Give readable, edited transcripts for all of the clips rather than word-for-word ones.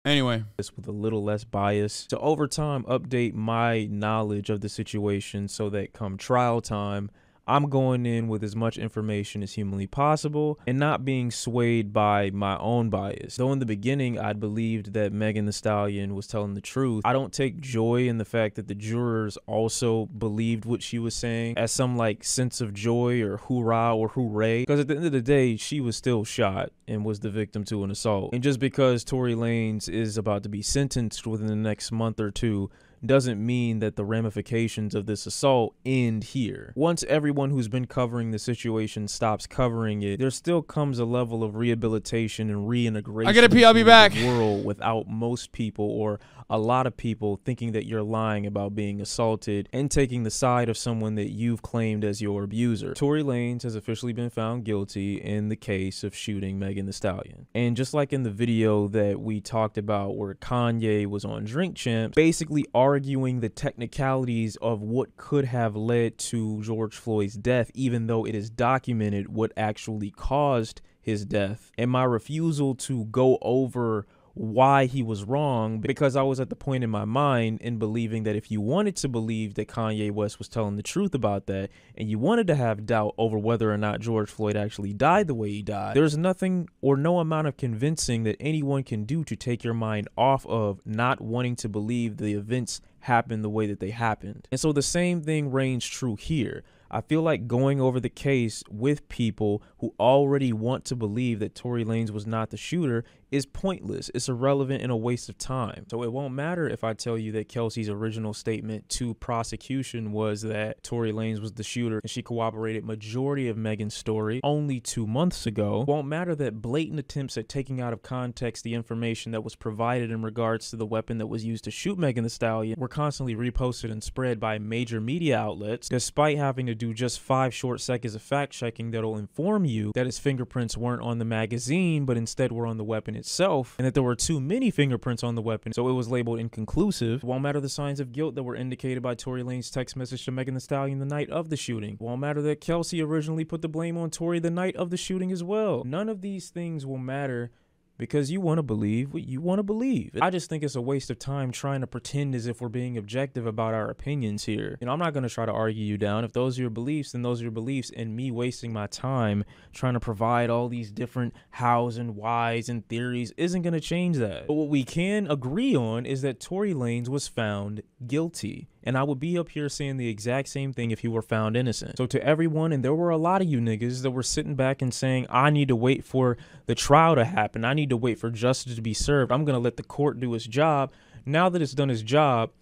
Anyway, with a little less bias to over time update my knowledge of the situation so that come trial time, I'm going in with as much information as humanly possible and not being swayed by my own bias. Though in the beginning, I'd believed that Megan Thee Stallion was telling the truth, I don't take joy in the fact that the jurors also believed what she was saying as some like sense of joy or hoorah or hooray. Because at the end of the day, she was still shot and was the victim to an assault. And just because Tory Lanez is about to be sentenced within the next month or two doesn't mean that the ramifications of this assault end here. Once everyone who's been covering the situation stops covering it, there still comes a level of rehabilitation and reintegration. I get a pee, I'll be back. The world without most people or a lot of people thinking that you're lying about being assaulted and taking the side of someone that you've claimed as your abuser. Tory Lanez has officially been found guilty in the case of shooting Megan Thee Stallion. And just like in the video that we talked about where Kanye was on Drink Champs, basically arguing the technicalities of what could have led to George Floyd's death, even though it is documented what actually caused his death, and my refusal to go over why he was wrong, because I was at the point in my mind in believing that if you wanted to believe that Kanye West was telling the truth about that, and you wanted to have doubt over whether or not George Floyd actually died the way he died, there's nothing or no amount of convincing that anyone can do to take your mind off of not wanting to believe the events happened the way that they happened. And so the same thing reigns true here. I feel like going over the case with people who already want to believe that Tory Lanez was not the shooter is pointless. It's irrelevant and a waste of time. So it won't matter if I tell you that Kelsey's original statement to prosecution was that Tory Lanez was the shooter and she corroborated majority of Megan's story only 2 months ago. It won't matter that blatant attempts at taking out of context the information that was provided in regards to the weapon that was used to shoot Megan Thee Stallion were constantly reposted and spread by major media outlets, despite having to do just 5 short seconds of fact checking that'll inform you that his fingerprints weren't on the magazine but instead were on the weapon itself, and that there were too many fingerprints on the weapon, so it was labeled inconclusive. It won't matter the signs of guilt that were indicated by Tory Lanez's text message to Megan Thee Stallion the night of the shooting. It won't matter that Kelsey originally put the blame on Tory the night of the shooting as well. None of these things will matter because you want to believe what you want to believe. I just think it's a waste of time trying to pretend as if we're being objective about our opinions here. You know, I'm not going to try to argue you down. If those are your beliefs, then those are your beliefs, and me wasting my time trying to provide all these different hows and whys and theories isn't going to change that. But what we can agree on is that Tory Lanez was found guilty. And I would be up here saying the exact same thing if he were found innocent. So to everyone, and there were a lot of you niggas that were sitting back and saying, I need to wait for the trial to happen. I need to wait for justice to be served. I'm going to let the court do its job. Now that it's done its job,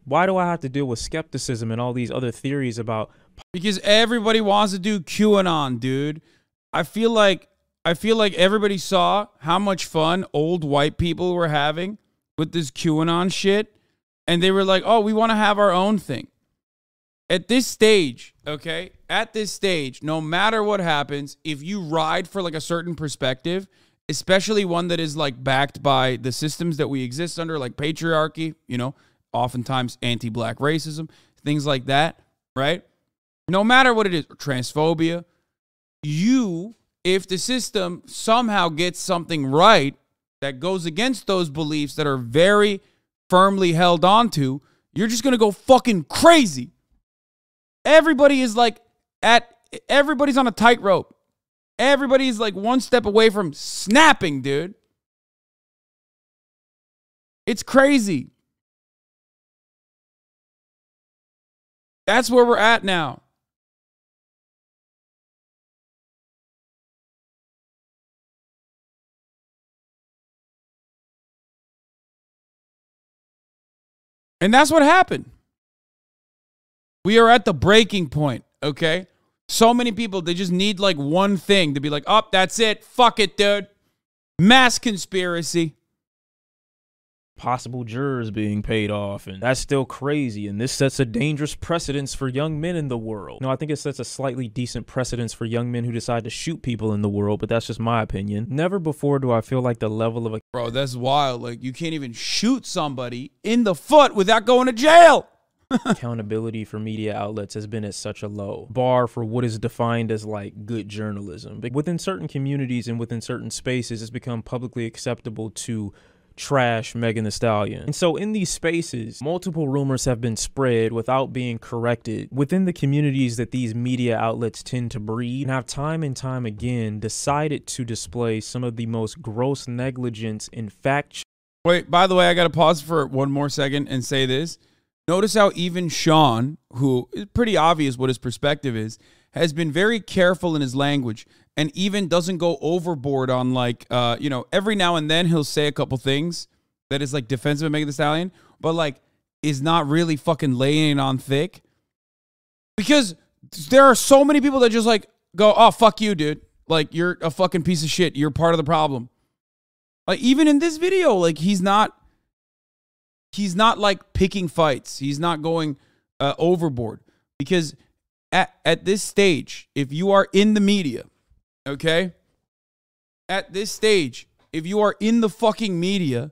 why do I have to deal with skepticism and all these other theories about... Because everybody wants to do QAnon, dude. I feel like everybody saw how much fun old white people were having with this QAnon shit. And they were like, oh, we want to have our own thing. At this stage, okay, at this stage, no matter what happens, if you ride for like a certain perspective, especially one that is like backed by the systems that we exist under, like patriarchy, you know, oftentimes anti-black racism, things like that, right? No matter what it is, transphobia, if the system somehow gets something right that goes against those beliefs that are very firmly held onto, you're just gonna go fucking crazy. Everybody is like everybody's on a tightrope. Everybody's like one step away from snapping, dude. It's crazy. That's where we're at now. And that's what happened. We are at the breaking point, okay? So many people, they just need like one thing to be like, oh, that's it. Fuck it, dude. Mass conspiracy. Possible jurors being paid off, and that's still crazy, and this sets a dangerous precedence for young men in the world. No, I think it sets a slightly decent precedence for young men who decide to shoot people in the world, but that's just my opinion. Never before do I feel like the level of Bro, that's wild. Like, you can't even shoot somebody in the foot without going to jail. accountability for media outlets has been at such a low bar for what is defined as like good journalism. But within certain communities and within certain spaces, it's become publicly acceptable to trash Megan Thee Stallion. And so in these spaces, multiple rumors have been spread without being corrected within the communities that these media outlets tend to breed, and have time and time again decided to display some of the most gross negligence in fact. Wait, by the way, I got to pause for one more second and say this. Notice how even Sean, who is pretty obvious what his perspective is, has been very careful in his language and even doesn't go overboard on like, you know, every now and then he'll say a couple things that is like defensive of Megan Thee Stallion, but like is not really fucking laying it on thick. Because there are so many people that just like go, oh, fuck you, dude. Like, you're a fucking piece of shit. You're part of the problem. Like, even in this video, like, he's not like picking fights. He's not going overboard. Because at this stage, if you are in the media, okay? At this stage, if you are in the fucking media,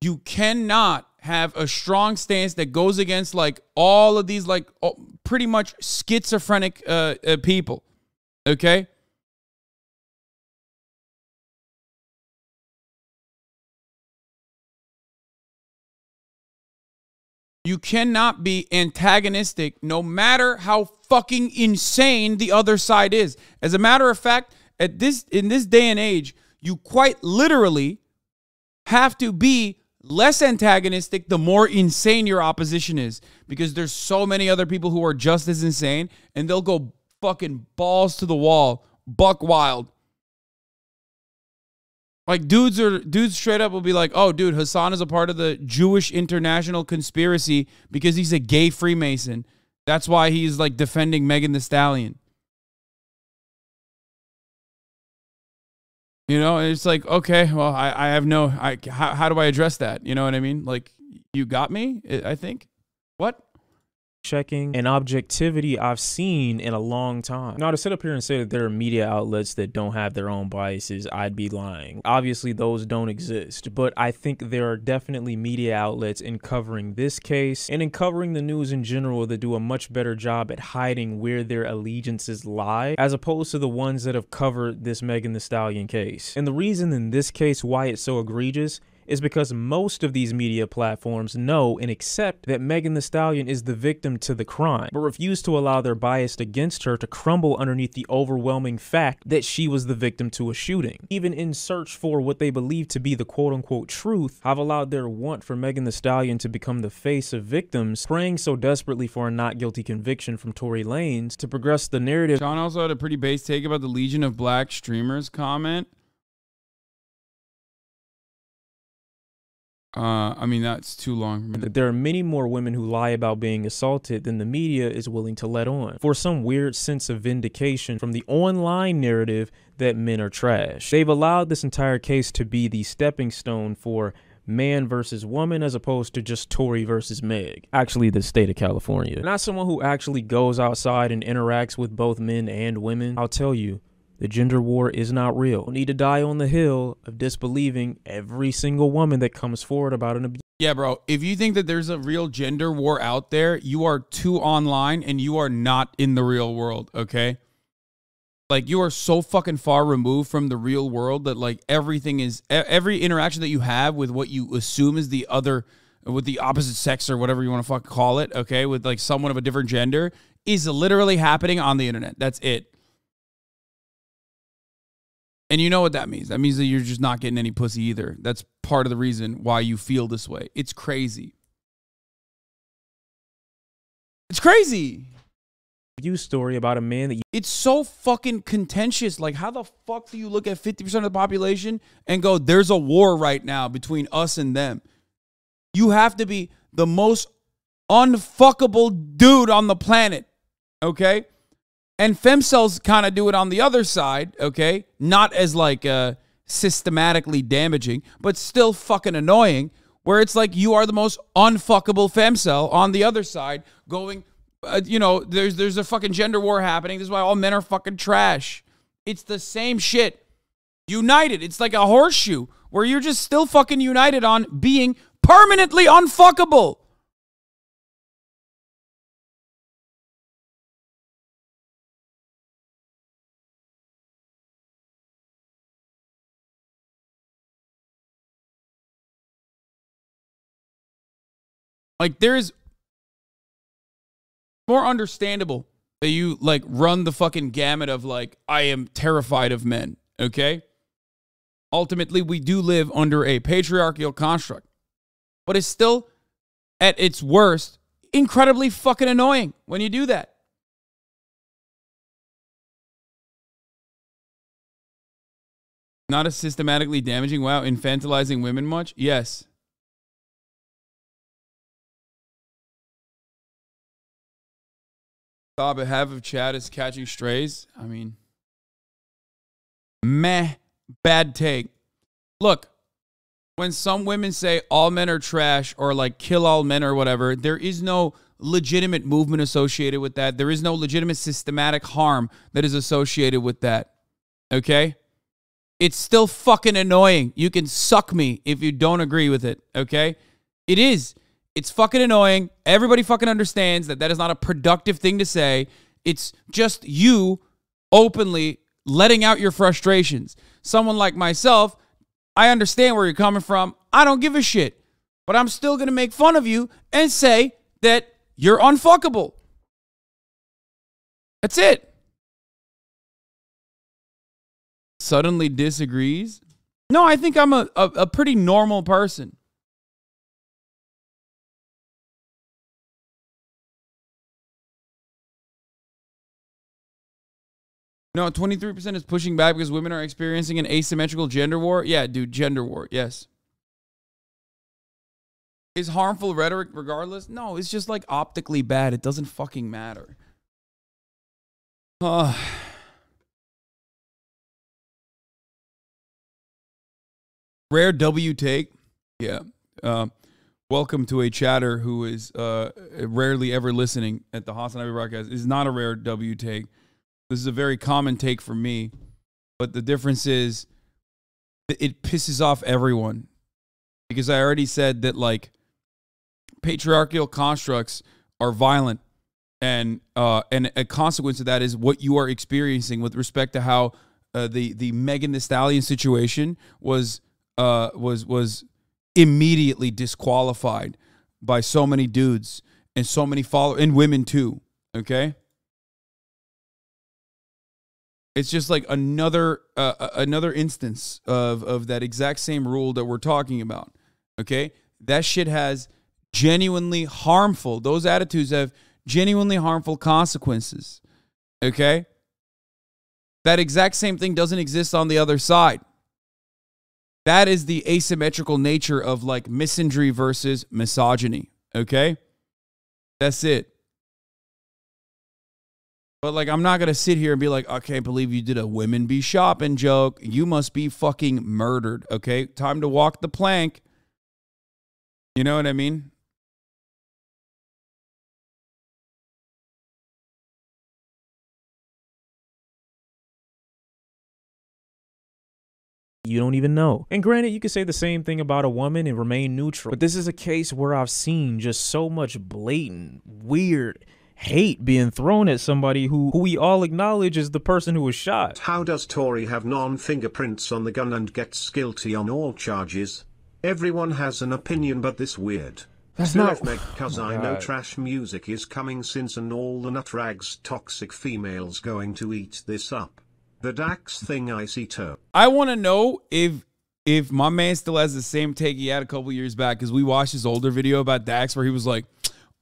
you cannot have a strong stance that goes against like all of these like pretty much schizophrenic people, okay? You cannot be antagonistic no matter how fucking insane the other side is. As a matter of fact, in this day and age, you quite literally have to be less antagonistic the more insane your opposition is, because there's so many other people who are just as insane and they'll go fucking balls to the wall, buck wild. Like dudes straight up will be like, oh, dude, Hasan is a part of the Jewish international conspiracy because he's a gay Freemason. That's why he's like defending Megan Thee Stallion. You know, it's like, okay, well, I have no, how do I address that? You know what I mean? Like, you got me, I think. What? Checking and objectivity I've seen in a long time. Now, to sit up here and say that there are media outlets that don't have their own biases, I'd be lying. Obviously, those don't exist, but I think there are definitely media outlets in covering this case and in covering the news in general that do a much better job at hiding where their allegiances lie, as opposed to the ones that have covered this Megan Thee Stallion case. And the reason in this case why it's so egregious is because most of these media platforms know and accept that Megan Thee Stallion is the victim to the crime, but refuse to allow their bias against her to crumble underneath the overwhelming fact that she was the victim to a shooting. Even in search for what they believe to be the quote-unquote truth, have allowed their want for Megan Thee Stallion to become the face of victims, praying so desperately for a not guilty conviction from Tory Lanez to progress the narrative. Sean also had a pretty base take about the Legion of Black Streamers comment. I mean, that's too long. There are many more women who lie about being assaulted than the media is willing to let on, for some weird sense of vindication from the online narrative that men are trash. They've allowed this entire case to be the stepping stone for man versus woman, as opposed to just Tory versus Meg. Actually, the state of California. Not someone who actually goes outside and interacts with both men and women. I'll tell you, the gender war is not real. You need to die on the hill of disbelieving every single woman that comes forward about an abuse. Yeah, bro, if you think that there's a real gender war out there, you are too online and you are not in the real world, okay? Like, you are so fucking far removed from the real world that, like, everything is, every interaction that you have with what you assume is the other, with the opposite sex or whatever you want to fucking call it, okay, with, like, someone of a different gender, is literally happening on the internet. That's it. And you know what that means. That means that you're just not getting any pussy either. That's part of the reason why you feel this way. It's crazy. It's crazy. News story about a man that it's so fucking contentious. Like, how the fuck do you look at 50% of the population and go, there's a war right now between us and them? You have to be the most unfuckable dude on the planet, okay? And femcells kind of do it on the other side, okay? Not as, like, systematically damaging, but still fucking annoying, where it's like you are the most unfuckable femcell on the other side going, you know, there's a fucking gender war happening. This is why all men are fucking trash. It's the same shit. United. It's like a horseshoe where you're just still fucking united on being permanently unfuckable. Like, there is more understandable that you, like, run the fucking gamut of, like, I am terrified of men, okay? Ultimately, we do live under a patriarchal construct. But it's still, at its worst, incredibly fucking annoying when you do that. Not as systematically damaging. Wow, infantilizing women much? Yes. Thought half of Chad is catching strays. I mean, meh, bad take. Look, when some women say all men are trash or like kill all men or whatever, there is no legitimate movement associated with that. There is no legitimate systematic harm that is associated with that. Okay? It's still fucking annoying. You can suck me if you don't agree with it. Okay? It is. It's fucking annoying. Everybody fucking understands that that is not a productive thing to say. It's just you openly letting out your frustrations. Someone like myself, I understand where you're coming from. I don't give a shit. But I'm still going to make fun of you and say that you're unfuckable. That's it. Suddenly disagrees? No, I think I'm a pretty normal person. No, 23% is pushing back because women are experiencing an asymmetrical gender war. Yeah, dude, gender war. Yes. Is harmful rhetoric regardless? No, it's just like optically bad. It doesn't fucking matter. Rare W take. Yeah. Welcome to a chatter who is rarely ever listening at the HasanAbi broadcast. Is not a rare W take. This is a very common take for me, but the difference is it pisses off everyone because I already said that, like, patriarchal constructs are violent, and a consequence of that is what you are experiencing with respect to how the Megan Thee Stallion situation was immediately disqualified by so many dudes and so many followers and women too. Okay. It's just like another instance of that exact same rule that we're talking about. Okay? That shit has genuinely harmful, those attitudes have genuinely harmful consequences. Okay? That exact same thing doesn't exist on the other side. That is the asymmetrical nature of, like, misandry versus misogyny. Okay? That's it. But, like, I'm not going to sit here and be like, I can't believe you did a women be shopping joke. You must be fucking murdered, okay? Time to walk the plank. You know what I mean? You don't even know. And granted, you could say the same thing about a woman and remain neutral. But this is a case where I've seen just so much blatant, weird hate being thrown at somebody who we all acknowledge is the person who was shot. How does Tory have non-fingerprints on the gun and gets guilty on all charges? Everyone has an opinion, but this weird. That's not... Cause I know trash music is coming since, and all the nutrags toxic females going to eat this up. The Dax thing I see too. I want to know if my man still has the same take he had a couple years back, because we watched his older video about Dax where he was like,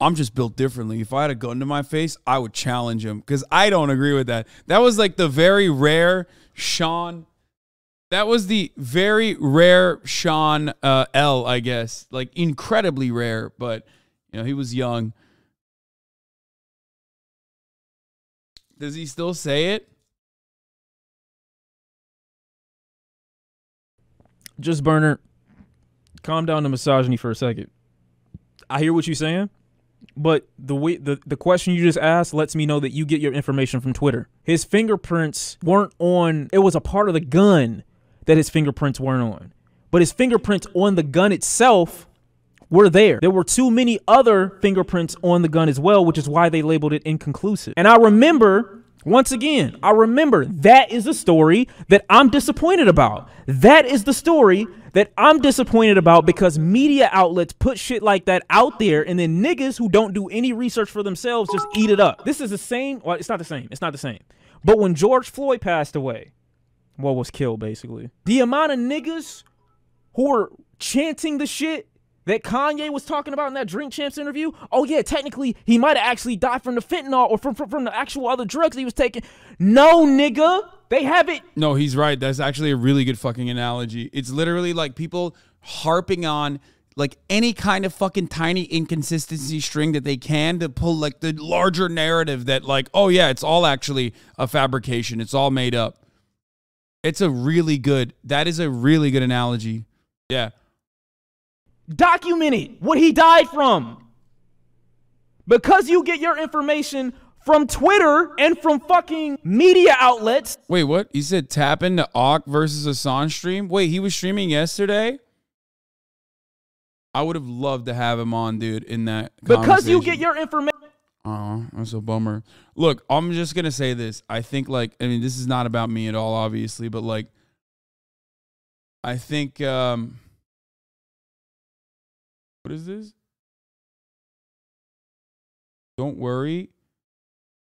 I'm just built differently. If I had a gun to my face, I would challenge him, because I don't agree with that. That was like the very rare Sean. That was the very rare Sean L, I guess. Like, incredibly rare, but, you know, he was young. Does he still say it? Just Burner, calm down the misogyny for a second. I hear what you're saying, but the question you just asked lets me know that you get your information from Twitter. His fingerprints weren't on, it was a part of the gun that his fingerprints weren't on. But his fingerprints on the gun itself were there. There were too many other fingerprints on the gun as well, which is why they labeled it inconclusive. And I remember, once again, that is the story that I'm disappointed about. That is the story that I'm disappointed about because media outlets put shit like that out there, and then niggas who don't do any research for themselves just eat it up. This is the same. Well, it's not the same. It's not the same. But when George Floyd passed away, well, was killed basically, the amount of niggas who were chanting the shit that Kanye was talking about in that Drink Champs interview. Oh yeah, technically he might have actually died from the fentanyl or from the actual other drugs he was taking. No, nigga, they have it. No, he's right. That's actually a really good fucking analogy. It's literally like people harping on like any kind of fucking tiny inconsistency string that they can to pull like the larger narrative that like, oh yeah, it's all actually a fabrication. It's all made up. That is a really good analogy. Yeah. Documented what he died from. Because you get your information from Twitter and from fucking media outlets. Wait, what? You said tap into Auk versus Hasan stream? Wait, he was streaming yesterday? I would have loved to have him on, dude, in that because you get your information. Oh, that's a bummer. Look, I'm just going to say this. I think, like, I mean, this is not about me at all, obviously, but, like, I think, what is this? Don't worry,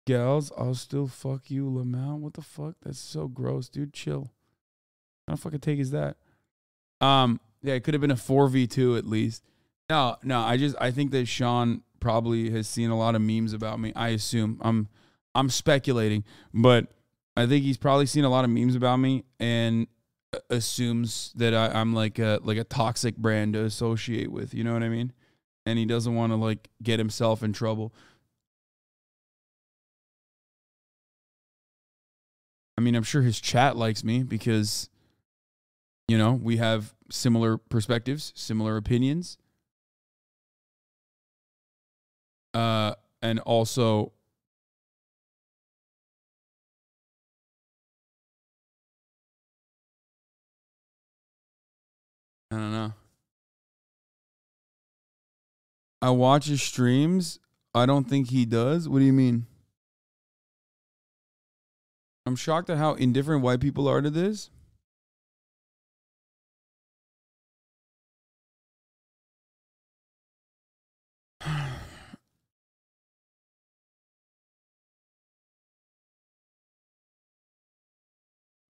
gals, I'll still fuck you, Lamau. What the fuck? That's so gross, dude. Chill. How the fucking take is that? Yeah, it could have been a 4v2 at least. No, I think that Sean probably has seen a lot of memes about me. I assume. I'm speculating, but I think he's probably seen a lot of memes about me and assumes that I'm like a toxic brand to associate with, you know what I mean? And he doesn't want to like get himself in trouble. I mean, I'm sure his chat likes me because, you know, we have similar perspectives, similar opinions. And also, I don't know. I watch his streams. I don't think he does. What do you mean? I'm shocked at how indifferent white people are to this.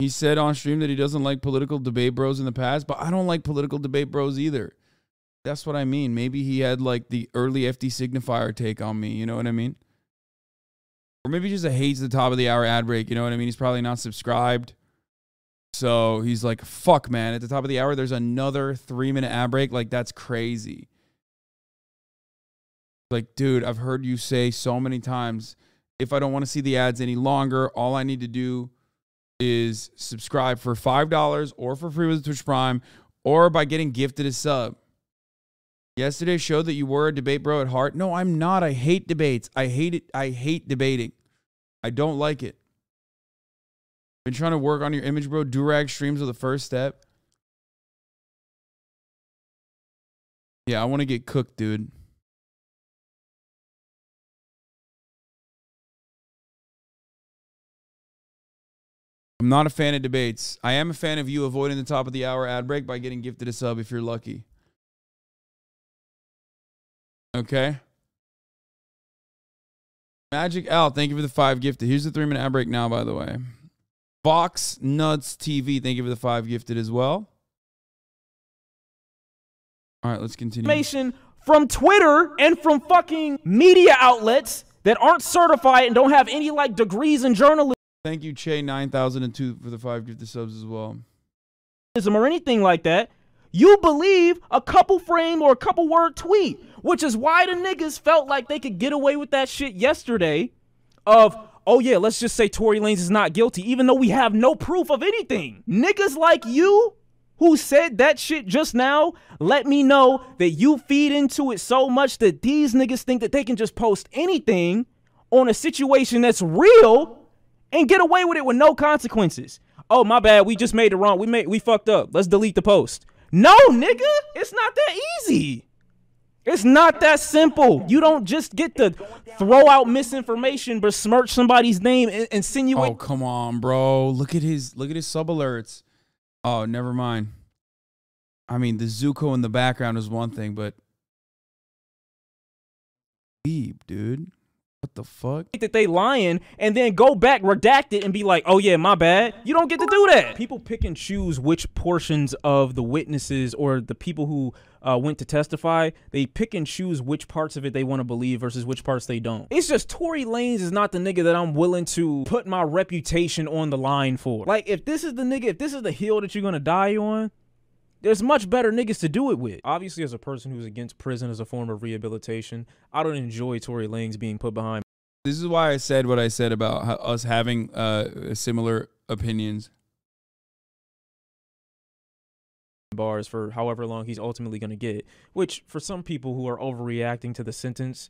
He said on stream that he doesn't like political debate bros in the past, but I don't like political debate bros either. That's what I mean. Maybe he had like the early FD signifier take on me. You know what I mean? Or maybe just hates the top of the hour ad break. You know what I mean? He's probably not subscribed. So he's like, fuck, man. At the top of the hour, there's another 3-minute ad break. Like, that's crazy. Like, dude, I've heard you say so many times, if I don't want to see the ads any longer, all I need to do is subscribe for $5 or for free with Twitch Prime or by getting gifted a sub. Yesterday showed that you were a debate bro at heart. No, I'm not. I hate debates. I hate it. I hate debating. I don't like it. Been trying to work on your image, bro. Durag streams are the first step. Yeah, I want to get cooked, dude. I'm not a fan of debates. I am a fan of you avoiding the top of the hour ad break by getting gifted a sub if you're lucky. Okay. Magic Al, thank you for the 5 gifted. Here's the 3-minute ad break now, by the way. Box Nuts TV, thank you for the 5 gifted as well. All right, let's continue. Information from Twitter and from fucking media outlets that aren't certified and don't have any like degrees in journalism. Thank you, Che 9002 for the 5 gifted subs as well. Or anything like that. You believe a couple frame or a couple word tweet, which is why the niggas felt like they could get away with that shit yesterday of, oh yeah, let's just say Tory Lanez is not guilty, even though we have no proof of anything. Niggas like you who said that shit just now, let me know that you feed into it so much that these niggas think that they can just post anything on a situation that's real and get away with it with no consequences. Oh, my bad, we just made it wrong. We fucked up. Let's delete the post. No, nigga, it's not that easy. It's not that simple. You don't just get to throw out misinformation, besmirch somebody's name, and insinuate. Oh, come on, bro. Look at his sub alerts. Oh, never mind. I mean, the Zuko in the background is one thing, but dude, what the fuck? That they lying and then go back, redact it, and be like, oh yeah, my bad. You don't get to do that. People pick and choose which portions of the witnesses or the people who went to testify, they pick and choose which parts of it they want to believe versus which parts they don't. It's just Tory Lanez is not the nigga that I'm willing to put my reputation on the line for. Like, if this is the nigga, if this is the hill that you're gonna die on, there's much better niggas to do it with. Obviously, as a person who's against prison as a form of rehabilitation, I don't enjoy Tory Lanez being put behind. This is why I said what I said about us having similar opinions. Bars for however long he's ultimately going to get, which for some people who are overreacting to the sentence,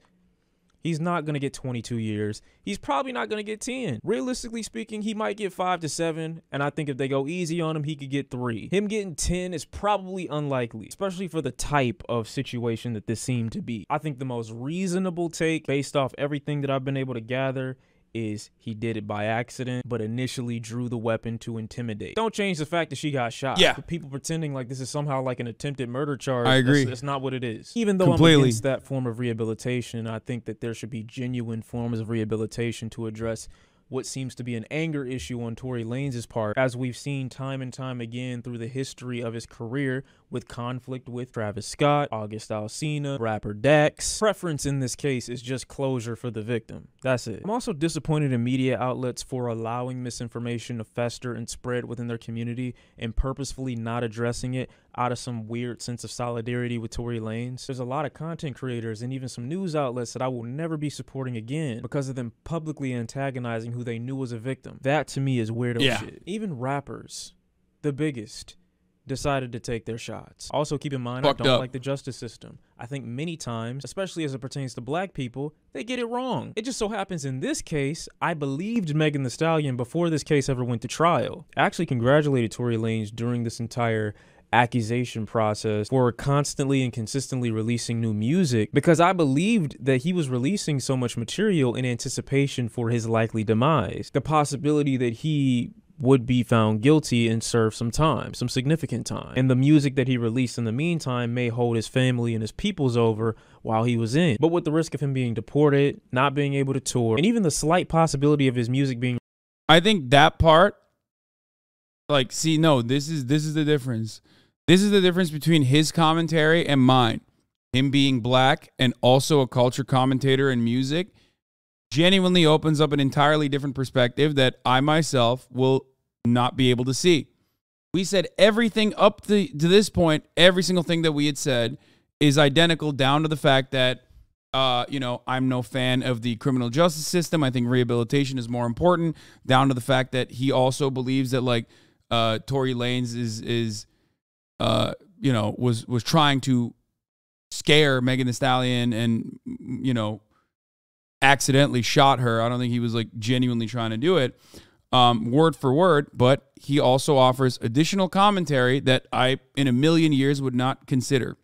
he's not going to get 22 years. He's probably not going to get 10. Realistically speaking, he might get 5 to 7, and I think if they go easy on him, he could get 3. Him getting 10 is probably unlikely, especially for the type of situation that this seemed to be. I think the most reasonable take, based off everything that I've been able to gather, is he did it by accident, but initially drew the weapon to intimidate. Don't change the fact that she got shot. Yeah. For people pretending like this is somehow like an attempted murder charge, I agree. That's not what it is. Even though Completely. I'm against that form of rehabilitation, I think that there should be genuine forms of rehabilitation to address what seems to be an anger issue on Tory Lanez's part, as we've seen time and time again through the history of his career with conflict with Travis Scott, August Alsina, rapper Dax. Preference in this case is just closure for the victim. That's it. I'm also disappointed in media outlets for allowing misinformation to fester and spread within their community and purposefully not addressing it out of some weird sense of solidarity with Tory Lanez. There's a lot of content creators and even some news outlets that I will never be supporting again because of them publicly antagonizing who they knew was a victim. That to me is weirdo shit. Even rappers, the biggest, decided to take their shots. Also keep in mind, I don't like the justice system. I think many times, especially as it pertains to black people, they get it wrong. It just so happens in this case, I believed Megan Thee Stallion before this case ever went to trial. I actually congratulated Tory Lanez during this entire accusation process for constantly and consistently releasing new music, because I believed that he was releasing so much material in anticipation for his likely demise. The possibility that he would be found guilty and serve some time, some significant time. And the music that he released in the meantime may hold his family and his peoples over while he was in. But with the risk of him being deported, not being able to tour, and even the slight possibility of his music being... I think that part, like, see, no, this is the difference. This is the difference between his commentary and mine. Him being black and also a culture commentator in music genuinely opens up an entirely different perspective that I myself will not be able to see. We said everything up to this point, every single thing that we had said is identical, down to the fact that, you know, I'm no fan of the criminal justice system. I think rehabilitation is more important, down to the fact that he also believes that, like, Tory Lanez is you know, was trying to scare Megan Thee Stallion and, you know, accidentally shot her. I don't think he was, like, genuinely trying to do it, word for word, but he also offers additional commentary that I, in a million years, would not consider.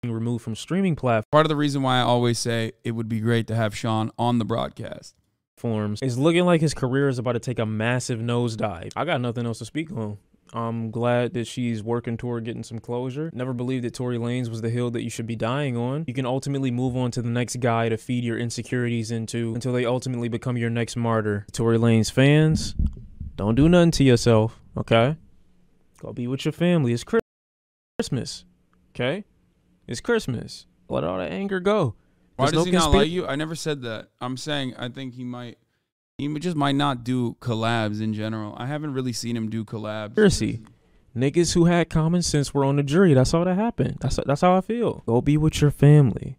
Removed from streaming platforms. Part of the reason why I always say it would be great to have Sean on the broadcast. It's looking like his career is about to take a massive nosedive. I got nothing else to speak on. I'm glad that she's working toward getting some closure. Never believed that Tory Lanez was the hill that you should be dying on. You can ultimately move on to the next guy to feed your insecurities into until they ultimately become your next martyr. Tory Lanez fans, don't do nothing to yourself, okay? Go be with your family. It's Christmas, okay? It's Christmas. Let all that anger go. Why does he not like you? I never said that. I'm saying I think he just might not do collabs in general. I haven't really seen him do collabs. Conspiracy. Niggas who had common sense were on the jury. That's all that happened. That's how I feel. Go be with your family.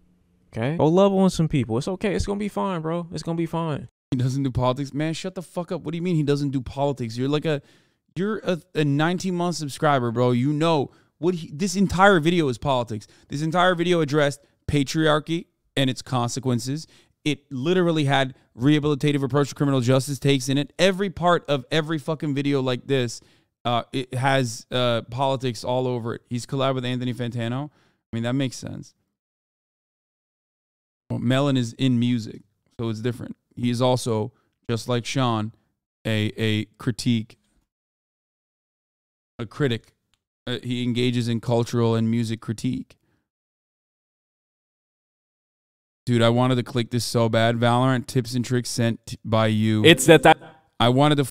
Okay? Go love on some people. It's okay. It's gonna be fine, bro. It's gonna be fine. He doesn't do politics. Man, shut the fuck up. What do you mean he doesn't do politics? You're like a 19-month subscriber, bro. You know what this entire video is politics. This entire video addressed patriarchy and its consequences. It literally had rehabilitative approach to criminal justice takes in it. Every part of every fucking video like this, it has politics all over it. He's collabed with Anthony Fantano. I mean, that makes sense. Well, Melon is in music, so it's different. He is also, just like Sean, a critic he engages in cultural and music critique. Dude, I wanted to click this so bad. Valorant tips and tricks sent by you. It's that I wanted to